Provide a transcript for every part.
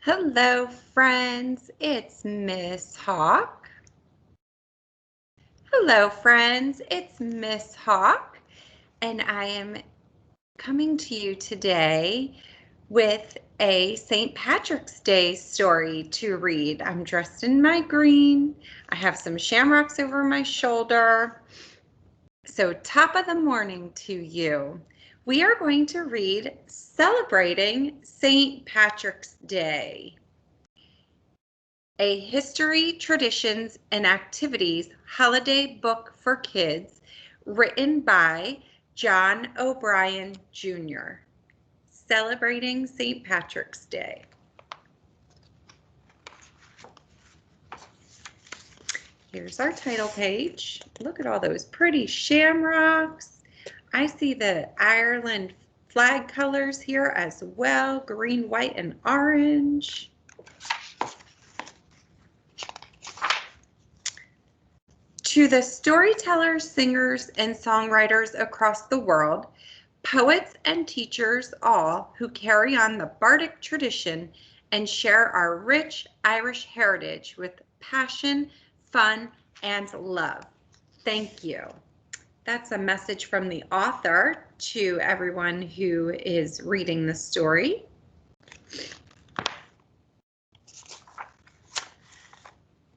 Hello, friends. It's Miss Hawk. Hello, friends. It's Miss Hawk, and I am coming to you today with a St. Patrick's Day story to read. I'm dressed in my green. I have some shamrocks over my shoulder. So, top of the morning to you. We are going to read Celebrating St. Patrick's Day. A History, Traditions, and Activities holiday book for kids written by John O'Brien Jr. Celebrating St. Patrick's Day. Here's our title page. Look at all those pretty shamrocks. I see the Ireland flag colors here as well, green, white, and orange. To the storytellers, singers, and songwriters across the world, poets and teachers all who carry on the bardic tradition and share our rich Irish heritage with passion, fun, and love. Thank you. That's a message from the author to everyone who is reading the story.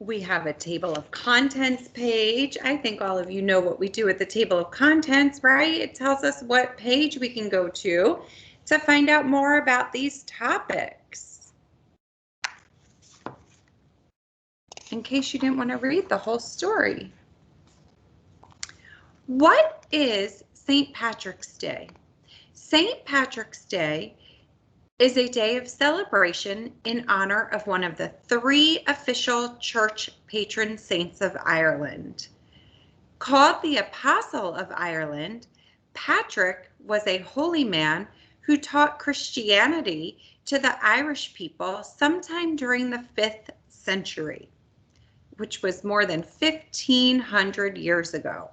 We have a table of contents page. I think all of you know what we do at the table of contents, right? It tells us what page we can go to find out more about these topics. In case you didn't want to read the whole story. What is St. Patrick's Day? St. Patrick's Day is a day of celebration in honor of one of the 3 official church patron saints of Ireland. Called the Apostle of Ireland, Patrick was a holy man who taught Christianity to the Irish people sometime during the 5th century, which was more than 1,500 years ago.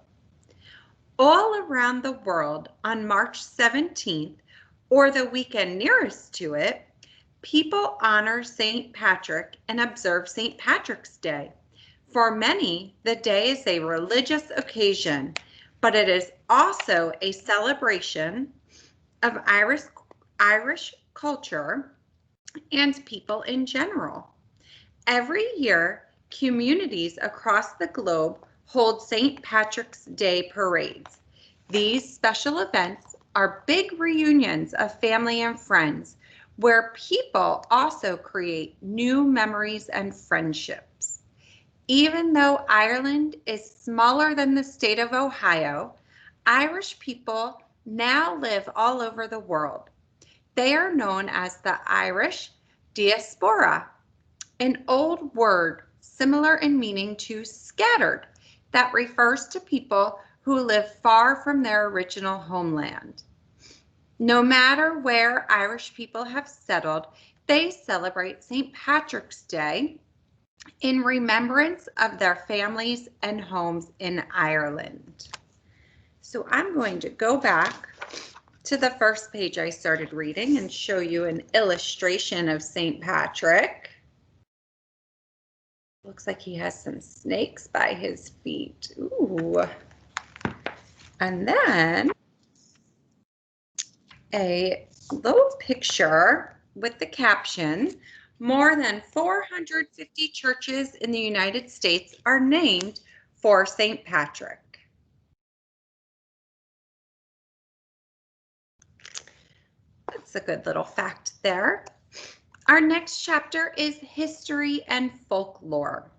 All around the world on March 17th, or the weekend nearest to it, people honor St. Patrick and observe St. Patrick's Day. For many, the day is a religious occasion, but it is also a celebration of Irish culture and people in general. Every year, communities across the globe hold St. Patrick's Day parades. These special events are big reunions of family and friends where people also create new memories and friendships. Even though Ireland is smaller than the state of Ohio, Irish people now live all over the world. They are known as the Irish diaspora, an old word similar in meaning to scattered that refers to people who live far from their original homeland. No matter where Irish people have settled, they celebrate St. Patrick's Day in remembrance of their families and homes in Ireland. So I'm going to go back to the first page I started reading and show you an illustration of St. Patrick. Looks like he has some snakes by his feet. Ooh. And then a little picture with the caption, more than 450 churches in the United States are named for St. Patrick. That's a good little fact there. Our next chapter is History and Folklore,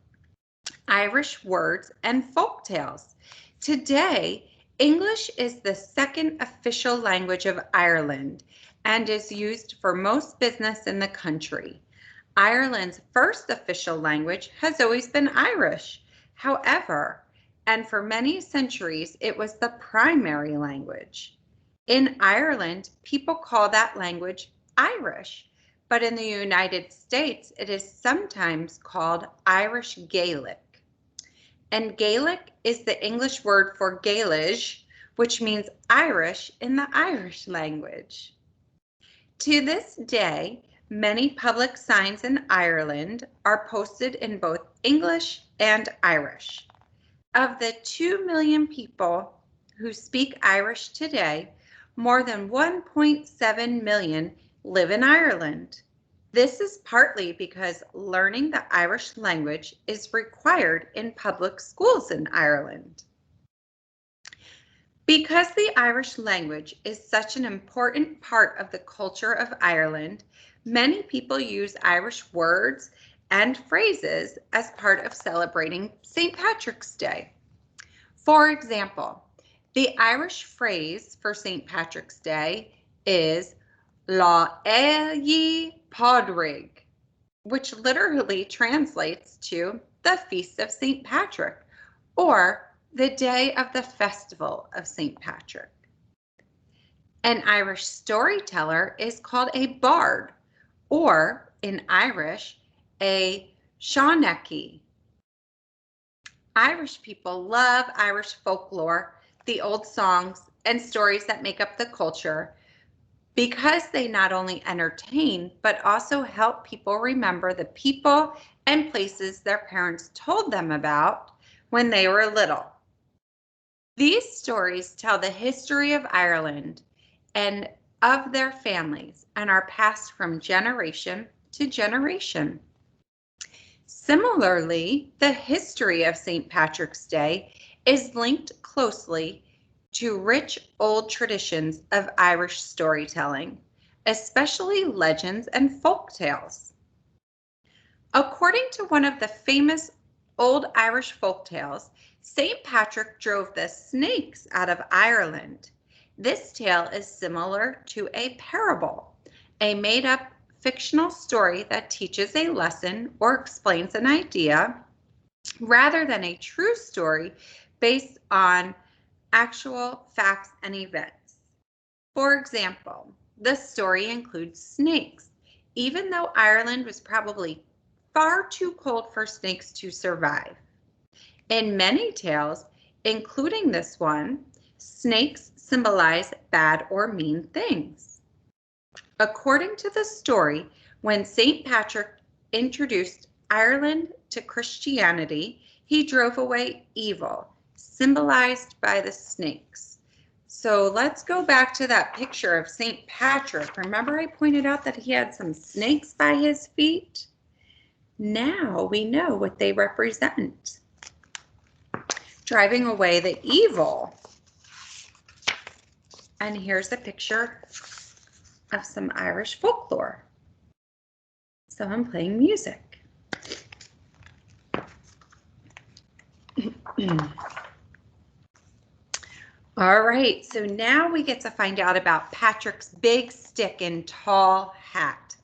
Irish words and folk tales. Today, English is the second official language of Ireland and is used for most business in the country. Ireland's first official language has always been Irish. However, and for many centuries, it was the primary language. In Ireland, people call that language Irish, but in the United States, it is sometimes called Irish Gaelic. And Gaelic is the English word for Gaelish, which means Irish in the Irish language. To this day, Many public signs in Ireland are posted in both English and Irish. Of the 2 million people who speak Irish today, more than 1.7 million live in Ireland. This is partly because learning the Irish language is required in public schools in Ireland. Because the Irish language is such an important part of the culture of Ireland, many people use Irish words and phrases as part of celebrating St. Patrick's Day. For example, the Irish phrase for St. Patrick's Day is La Eilidh Pádraig, which literally translates to the Feast of St. Patrick, or the day of the festival of St. Patrick. An Irish storyteller is called a bard, or in Irish, a seanchaí. Irish people love Irish folklore, the old songs and stories that make up the culture, because they not only entertain, but also help people remember the people and places their parents told them about when they were little. These stories tell the history of Ireland and of their families and are passed from generation to generation. Similarly, the history of St. Patrick's Day is linked closely to rich old traditions of Irish storytelling, especially legends and folk tales. According to one of the famous old Irish folk tales, St. Patrick drove the snakes out of Ireland. This tale is similar to a parable, a made-up fictional story that teaches a lesson or explains an idea, rather than a true story based on actual facts and events. For example, the story includes snakes, even though Ireland was probably far too cold for snakes to survive. In many tales, including this one, snakes symbolize bad or mean things. According to the story, when St. Patrick introduced Ireland to Christianity, he drove away evil, symbolized by the snakes. So let's go back to that picture of St. Patrick. Remember I pointed out that he had some snakes by his feet? Now we know what they represent. Driving away the evil. And here's a picture of some Irish folklore. So I'm playing music. All right, so now we get to find out about Patrick's big stick and tall hat.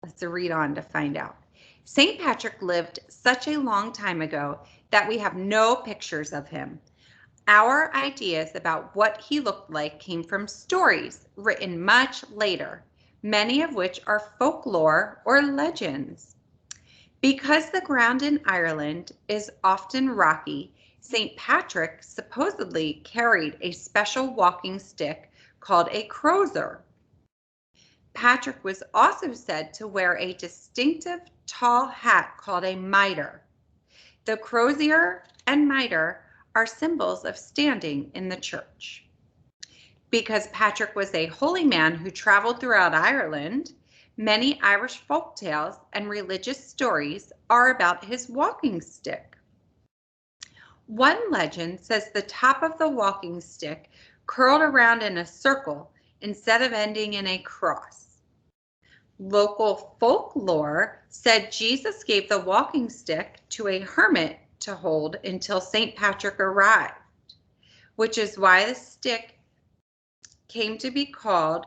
Let's read on to find out. St. Patrick lived such a long time ago that we have no pictures of him. Our ideas about what he looked like came from stories written much later, many of which are folklore or legends. Because the ground in Ireland is often rocky, St. Patrick supposedly carried a special walking stick called a crozier. Patrick was also said to wear a distinctive tall hat called a mitre. The crozier and mitre are symbols of standing in the church. Because Patrick was a holy man who traveled throughout Ireland, many Irish folk tales and religious stories are about his walking stick. One legend says the top of the walking stick curled around in a circle instead of ending in a cross. Local folklore said Jesus gave the walking stick to a hermit to hold until St. Patrick arrived, which is why the stick came to be called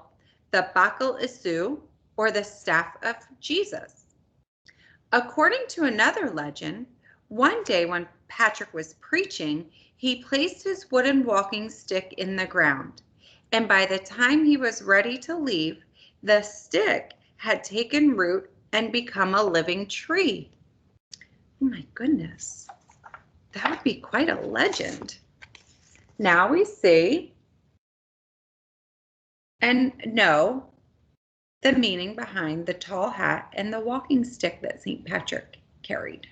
the Bácail Isu, or the staff of Jesus. According to another legend, one day when Patrick was preaching, he placed his wooden walking stick in the ground, and by the time he was ready to leave, the stick had taken root and become a living tree. Oh my goodness, that would be quite a legend. Now we see and know the meaning behind the tall hat and the walking stick that St. Patrick carried.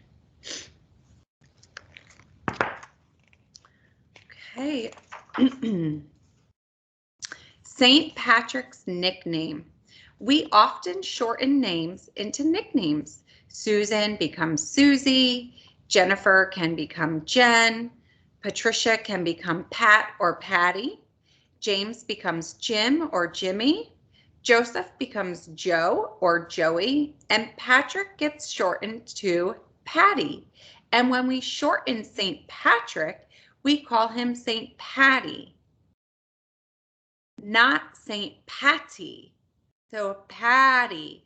Okay. St. Patrick's nickname. We often shorten names into nicknames. Susan becomes Susie, Jennifer can become Jen, Patricia can become Pat or Patty, James becomes Jim or Jimmy, Joseph becomes Joe or Joey, and Patrick gets shortened to Patty. And when we shorten St. Patrick, we call him St. Patty, not St. Patty. So Patty,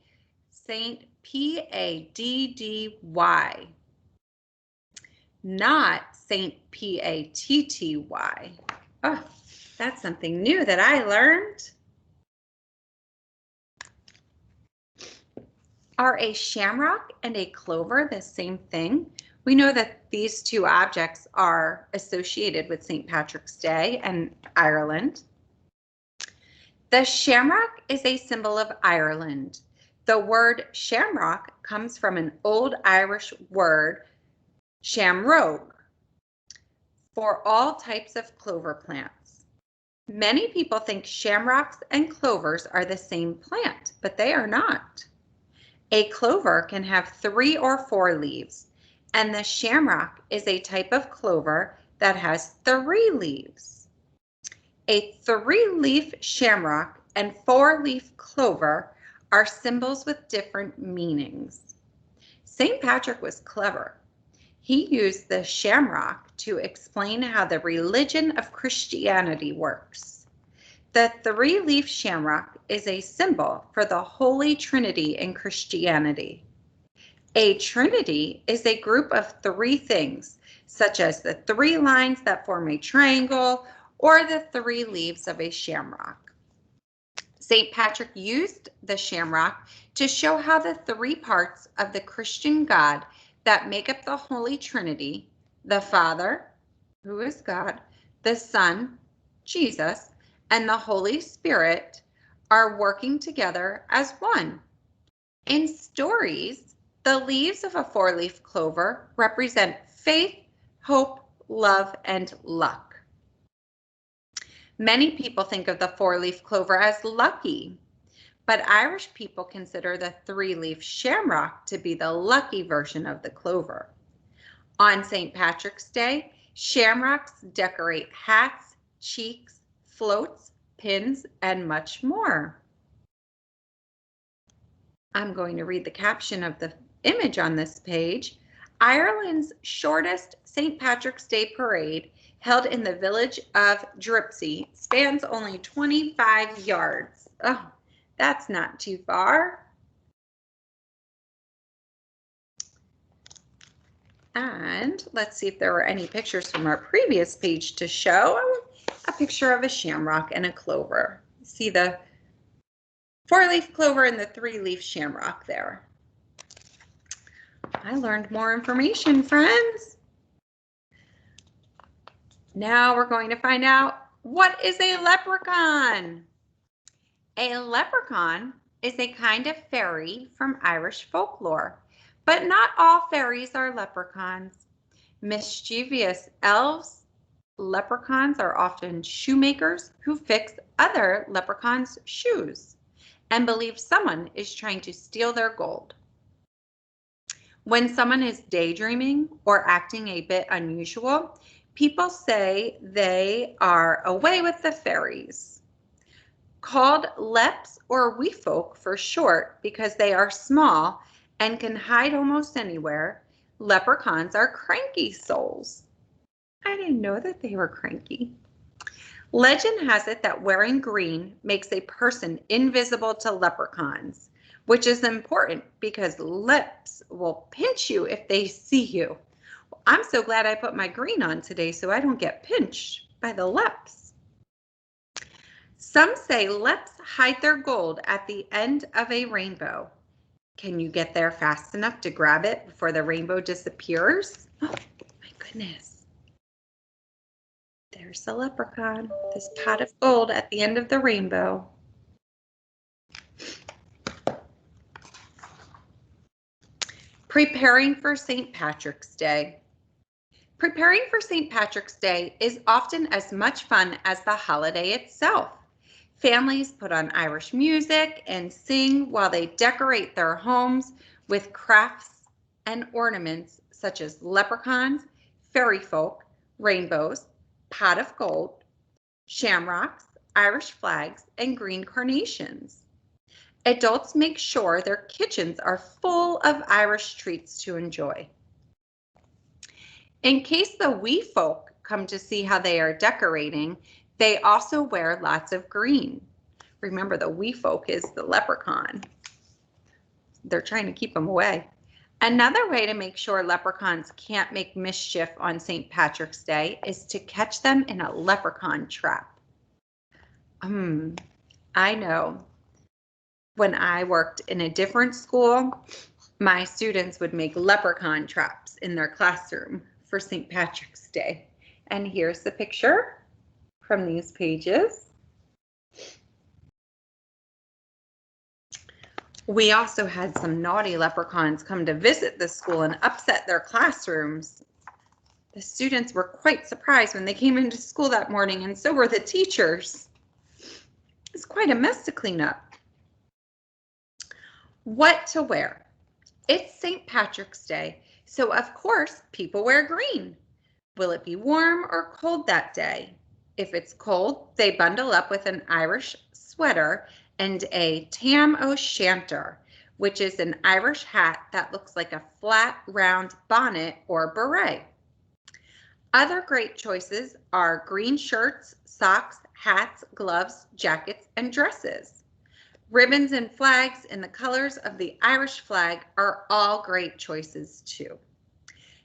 St. P-A-D-D-Y, not St. P-A-T-T-Y. Oh, that's something new that I learned. Are a shamrock and a clover the same thing? We know that these two objects are associated with St. Patrick's Day and Ireland. The shamrock is a symbol of Ireland. The word shamrock comes from an old Irish word, shamrogue, for all types of clover plants. Many people think shamrocks and clovers are the same plant, but they are not. A clover can have 3 or 4 leaves, and the shamrock is a type of clover that has 3 leaves. A 3-leaf shamrock and 4-leaf clover are symbols with different meanings. St. Patrick was clever. He used the shamrock to explain how the religion of Christianity works. The 3-leaf shamrock is a symbol for the Holy Trinity in Christianity. A trinity is a group of 3 things, such as the 3 lines that form a triangle or the 3 leaves of a shamrock. St. Patrick used the shamrock to show how the 3 parts of the Christian God that make up the Holy Trinity, the Father, who is God, the Son, Jesus, and the Holy Spirit, are working together as one. In stories, the leaves of a 4-leaf clover represent faith, hope, love, and luck. Many people think of the 4-leaf clover as lucky, but Irish people consider the 3-leaf shamrock to be the lucky version of the clover. On St. Patrick's Day, shamrocks decorate hats, cheeks, floats, pins, and much more. I'm going to read the caption of the image on this page. Ireland's shortest St. Patrick's Day parade, held in the village of Dripsey, spans only 25 yards. Oh, that's not too far. And let's see if there were any pictures from our previous page to show. A picture of a shamrock and a clover. See the 4-leaf clover and the 3-leaf shamrock there. I learned more information, friends. Now we're going to find out, what is a leprechaun? A leprechaun is a kind of fairy from Irish folklore, but not all fairies are leprechauns. Mischievous elves, leprechauns are often shoemakers who fix other leprechauns' shoes and believe someone is trying to steal their gold. When someone is daydreaming or acting a bit unusual, people say they are away with the fairies. Called leps or wee folk for short because they are small and can hide almost anywhere, leprechauns are cranky souls. I didn't know that they were cranky. Legend has it that wearing green makes a person invisible to leprechauns, which is important because leps will pinch you if they see you. Well, I'm so glad I put my green on today so I don't get pinched by the leps. Some say leps hide their gold at the end of a rainbow. Can you get there fast enough to grab it before the rainbow disappears? Oh, my goodness. There's the leprechaun, this pot of gold at the end of the rainbow. Preparing for St. Patrick's Day. Preparing for St. Patrick's Day is often as much fun as the holiday itself. Families put on Irish music and sing while they decorate their homes with crafts and ornaments such as leprechauns, fairy folk, rainbows, pot of gold, shamrocks, Irish flags, and green carnations. Adults make sure their kitchens are full of Irish treats to enjoy. In case the wee folk come to see how they are decorating, they also wear lots of green. Remember, the wee folk is the leprechaun. They're trying to keep them away. Another way to make sure leprechauns can't make mischief on St. Patrick's Day is to catch them in a leprechaun trap. I know. When I worked in a different school, my students would make leprechaun traps in their classroom for St. Patrick's Day. And here's the picture from these pages. We also had some naughty leprechauns come to visit the school and upset their classrooms. The students were quite surprised when they came into school that morning, and so were the teachers. It's quite a mess to clean up. What to wear? It's St. Patrick's Day, so of course people wear green. Will it be warm or cold that day? If it's cold, they bundle up with an Irish sweater and a tam o' shanter, which is an Irish hat that looks like a flat, round bonnet or beret. Other great choices are green shirts, socks, hats, gloves, jackets, and dresses. Ribbons and flags in the colors of the Irish flag are all great choices too.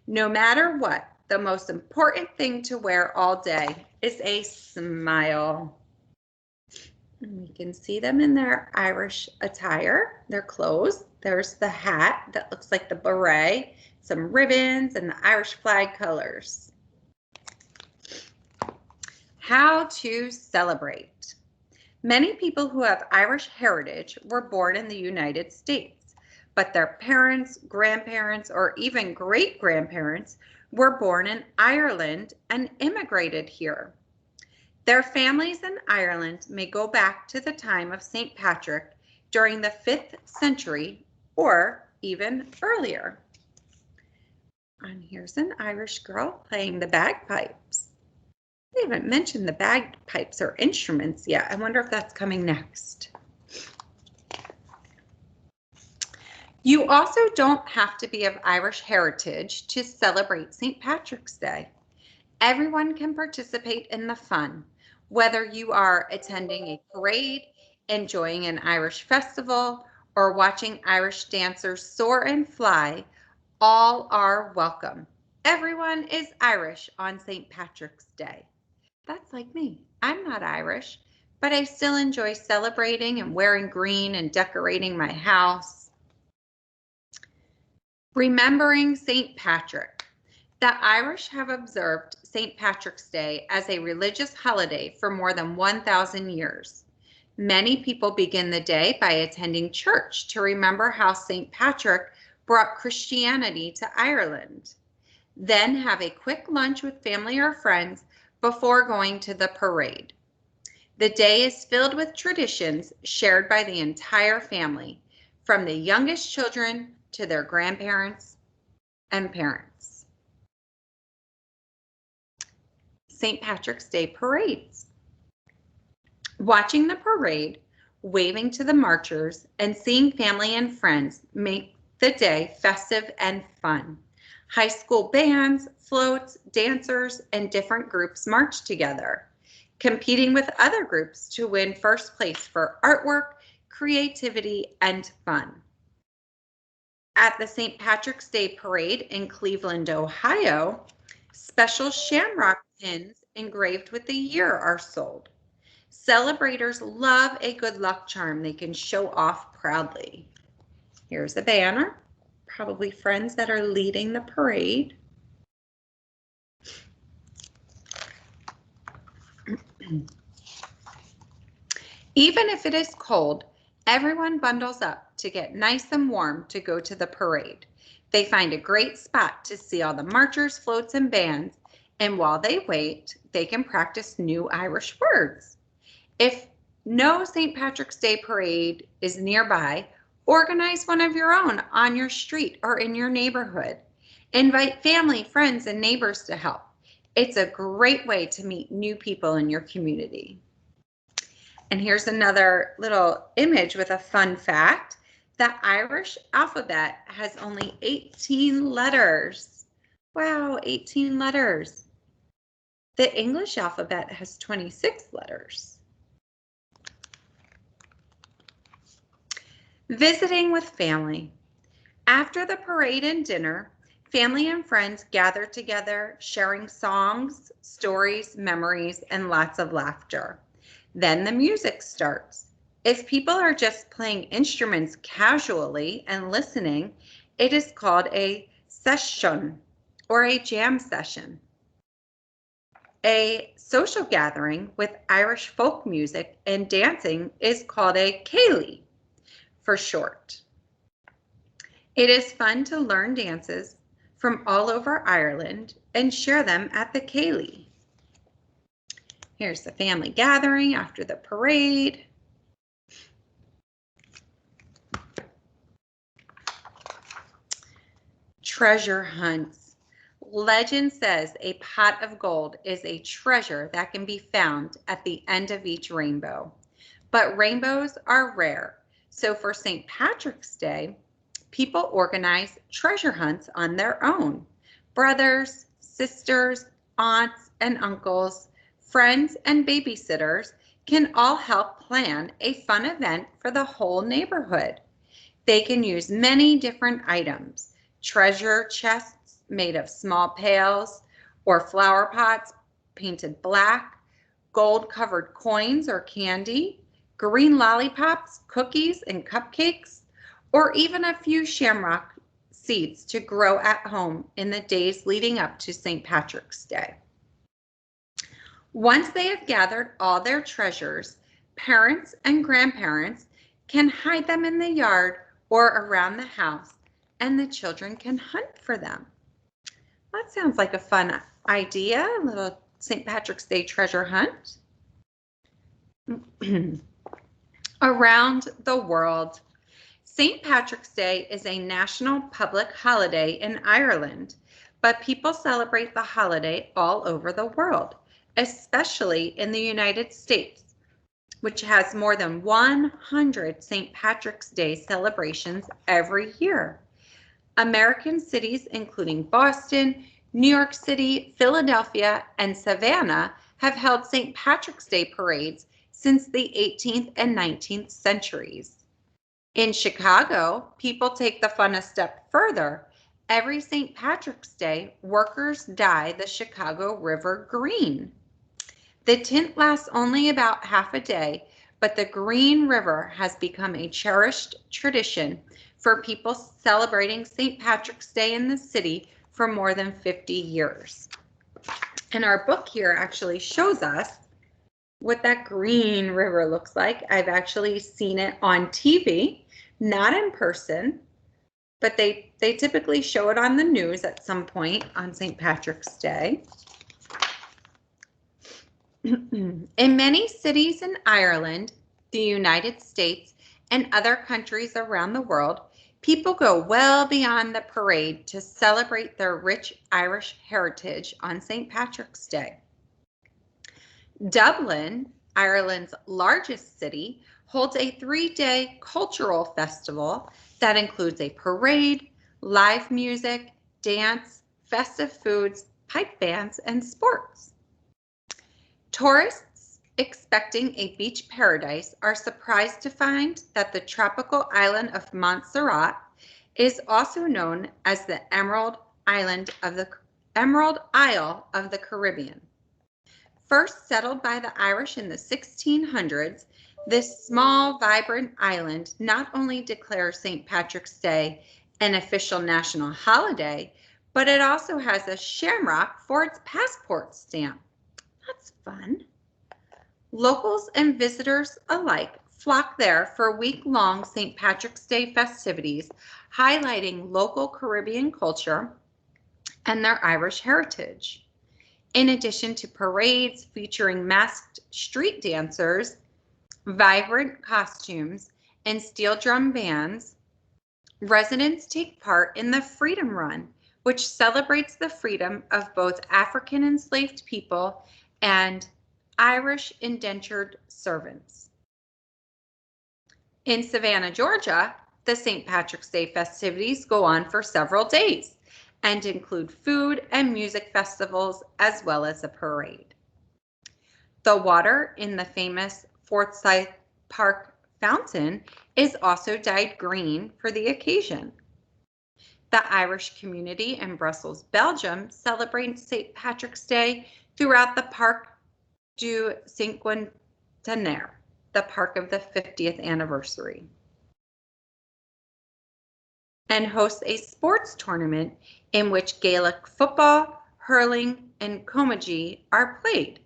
No matter what, the most important thing to wear all day is a smile. And we can see them in their Irish attire, their clothes. There's the hat that looks like the beret, some ribbons, and the Irish flag colors. How to celebrate. Many people who have Irish heritage were born in the United States, but their parents, grandparents, or even great-grandparents were born in Ireland and immigrated here. Their families in Ireland may go back to the time of St. Patrick during the 5th century or even earlier. And here's an Irish girl playing the bagpipes. They haven't mentioned the bagpipes or instruments yet. I wonder if that's coming next. You also don't have to be of Irish heritage to celebrate St. Patrick's Day. Everyone can participate in the fun, whether you are attending a parade, enjoying an Irish festival, or watching Irish dancers soar and fly. All are welcome. Everyone is Irish on St. Patrick's Day. That's like me. I'm not Irish, but I still enjoy celebrating and wearing green and decorating my house. Remembering St. Patrick. The Irish have observed St. Patrick's Day as a religious holiday for more than 1,000 years. Many people begin the day by attending church to remember how St. Patrick brought Christianity to Ireland. Then have a quick lunch with family or friends before going to the parade. The day is filled with traditions shared by the entire family, from the youngest children to their grandparents and parents. St. Patrick's Day parades. Watching the parade, waving to the marchers, and seeing family and friends make the day festive and fun. High school bands, floats, dancers, and different groups march together, competing with other groups to win first place for artwork, creativity, and fun. At the St. Patrick's Day Parade in Cleveland, Ohio, special shamrock pins engraved with the year are sold. Celebrators love a good luck charm they can show off proudly. Here's a banner, probably friends that are leading the parade. Even if it is cold, everyone bundles up to get nice and warm to go to the parade. They find a great spot to see all the marchers, floats, and bands, and while they wait, they can practice new Irish words. If no St. Patrick's Day parade is nearby, organize one of your own on your street or in your neighborhood. Invite family, friends, and neighbors to help. It's a great way to meet new people in your community. And here's another little image with a fun fact. The Irish alphabet has only 18 letters. Wow, 18 letters. The English alphabet has 26 letters. Visiting with family. After the parade and dinner, family and friends gather together, sharing songs, stories, memories, and lots of laughter. Then the music starts. If people are just playing instruments casually and listening, it is called a session or a jam session. A social gathering with Irish folk music and dancing is called a céilí for short. It is fun to learn dances from all over Ireland and share them at the céilí. Here's the family gathering after the parade. Treasure hunts. Legend says a pot of gold is a treasure that can be found at the end of each rainbow. But rainbows are rare, so for St. Patrick's Day, people organize treasure hunts on their own. Brothers, sisters, aunts, and uncles, friends, and babysitters can all help plan a fun event for the whole neighborhood. They can use many different items, treasure chests made of small pails or flower pots painted black, gold-covered coins or candy, green lollipops, cookies, and cupcakes, or even a few shamrock seeds to grow at home in the days leading up to St. Patrick's Day. Once they have gathered all their treasures, parents and grandparents can hide them in the yard or around the house, and the children can hunt for them. That sounds like a fun idea, a little St. Patrick's Day treasure hunt. Around the world, St. Patrick's Day is a national public holiday in Ireland, but people celebrate the holiday all over the world, especially in the United States, which has more than 100 St. Patrick's Day celebrations every year. American cities including Boston, New York City, Philadelphia, and Savannah have held St. Patrick's Day parades since the 18th and 19th centuries. In Chicago, people take the fun a step further. Every St. Patrick's Day, workers dye the Chicago River green. The tint lasts only about half a day, but the Green River has become a cherished tradition for people celebrating St. Patrick's Day in the city for more than 50 years. And our book here actually shows us what that Green River looks like. I've actually seen it on TV, not in person, but they typically show it on the news at some point on St. Patrick's Day. In many cities in Ireland, the United States, and other countries around the world, people go well beyond the parade to celebrate their rich Irish heritage on St. Patrick's Day. Dublin, Ireland's largest city, holds a 3-day cultural festival that includes a parade, live music, dance, festive foods, pipe bands, and sports. Tourists expecting a beach paradise are surprised to find that the tropical island of Montserrat is also known as the Emerald Isle of the Caribbean. First settled by the Irish in the 1600s, this small, vibrant island not only declares St. Patrick's Day an official national holiday, but it also has a shamrock for its passport stamp. That's fun. Locals and visitors alike flock there for week-long St. Patrick's Day festivities, highlighting local Caribbean culture and their Irish heritage. In addition to parades featuring masked street dancers, vibrant costumes, and steel drum bands, residents take part in the Freedom Run, which celebrates the freedom of both African enslaved people and Irish indentured servants. In Savannah, Georgia, the St. Patrick's Day festivities go on for several days and include food and music festivals as well as a parade. The water in the famous Forsyth Park fountain is also dyed green for the occasion. The Irish community in Brussels, Belgium celebrates St. Patrick's Day throughout the Parc du Cinquantenaire, the park of the 50th anniversary, and hosts a sports tournament in which Gaelic football, hurling, and camogie are played.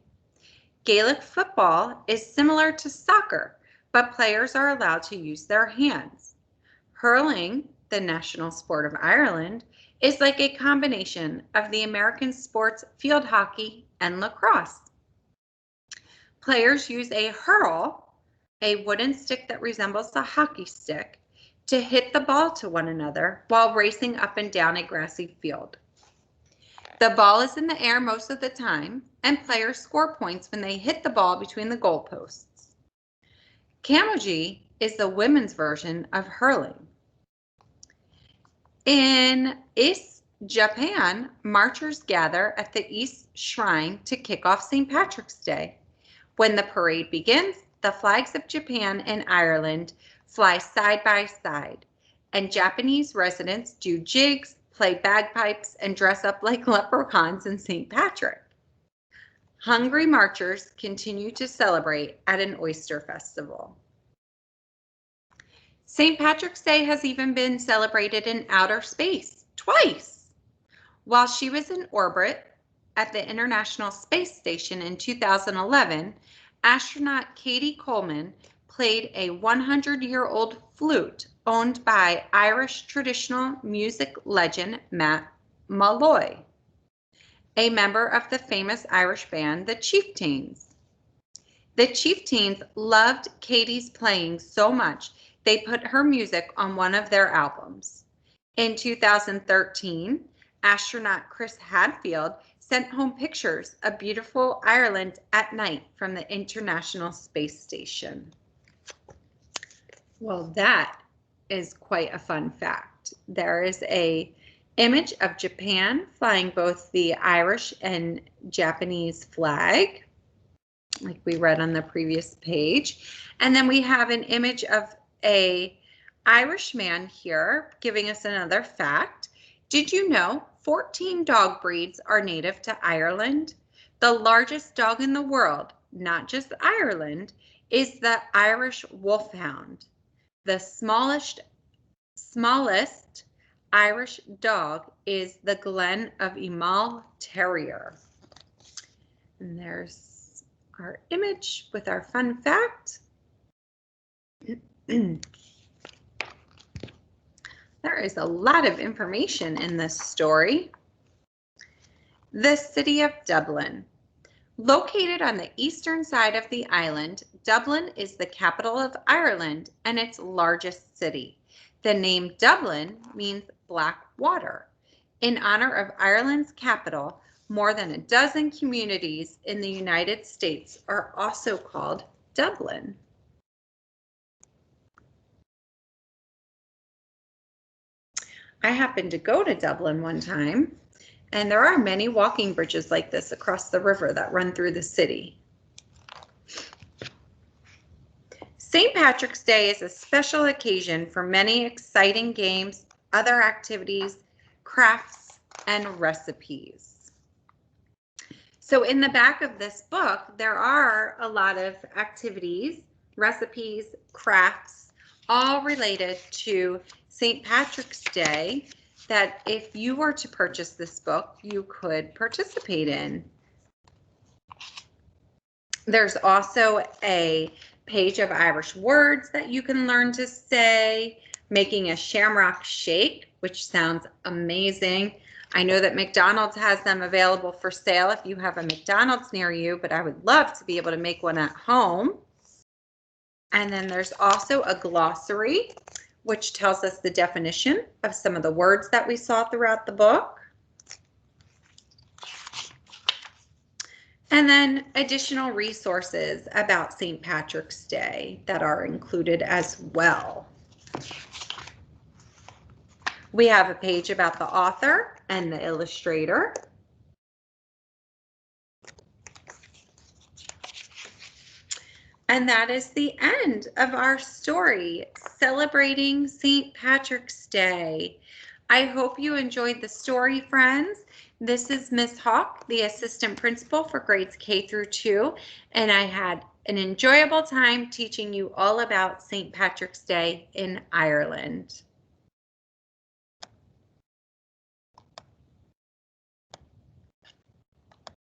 Gaelic football is similar to soccer, but players are allowed to use their hands. Hurling, the national sport of Ireland, is like a combination of the American sports field hockey and lacrosse. Players use a hurl, a wooden stick that resembles a hockey stick, to hit the ball to one another while racing up and down a grassy field. The ball is in the air most of the time, and players score points when they hit the ball between the goalposts. Camogie is the women's version of hurling. In East Japan, marchers gather at the East Shrine to kick off St. Patrick's Day. When the parade begins, the flags of Japan and Ireland fly side by side, and Japanese residents do jigs, play bagpipes, and dress up like leprechauns in St. Patrick. Hungry marchers continue to celebrate at an oyster festival. St. Patrick's Day has even been celebrated in outer space twice. While she was in orbit at the International Space Station in 2011, astronaut Katie Coleman played a 100-year-old flute owned by Irish traditional music legend Matt Molloy, a member of the famous Irish band The Chieftains. The Chieftains loved Katie's playing so much they put her music on one of their albums. In 2013, astronaut Chris Hadfield sent home pictures of beautiful Ireland at night from the International Space Station. Well, that is quite a fun fact. There is an image of Japan flying both the Irish and Japanese flag, like we read on the previous page. And then we have an image of an Irish man here giving us another fact. Did you know 14 dog breeds are native to Ireland? The largest dog in the world, not just Ireland, is the Irish Wolfhound. The smallest Irish dog is the Glen of Imal Terrier. And there's our image with our fun fact. There is a lot of information in this story. The city of Dublin. Located on the eastern side of the island, Dublin is the capital of Ireland and its largest city. The name Dublin means black water. In honor of Ireland's capital, more than a dozen communities in the United States are also called Dublin. I happened to go to Dublin one time, and there are many walking bridges like this across the river that run through the city. St. Patrick's Day is a special occasion for many exciting games, other activities, crafts, and recipes. So in the back of this book, there are a lot of activities, recipes, crafts, all related to St. Patrick's Day that if you were to purchase this book, you could participate in. There's also a page of Irish words that you can learn to say, making a shamrock shake, which sounds amazing. I know that McDonald's has them available for sale if you have a McDonald's near you, but I would love to be able to make one at home. And then there's also a glossary, which tells us the definition of some of the words that we saw throughout the book. And then additional resources about St. Patrick's Day that are included as well. We have a page about the author and the illustrator. And that is the end of our story, celebrating St. Patrick's Day. I hope you enjoyed the story, friends. This is Miss Hawk, the assistant principal for grades K through 2, and I had an enjoyable time teaching you all about St. Patrick's Day in Ireland.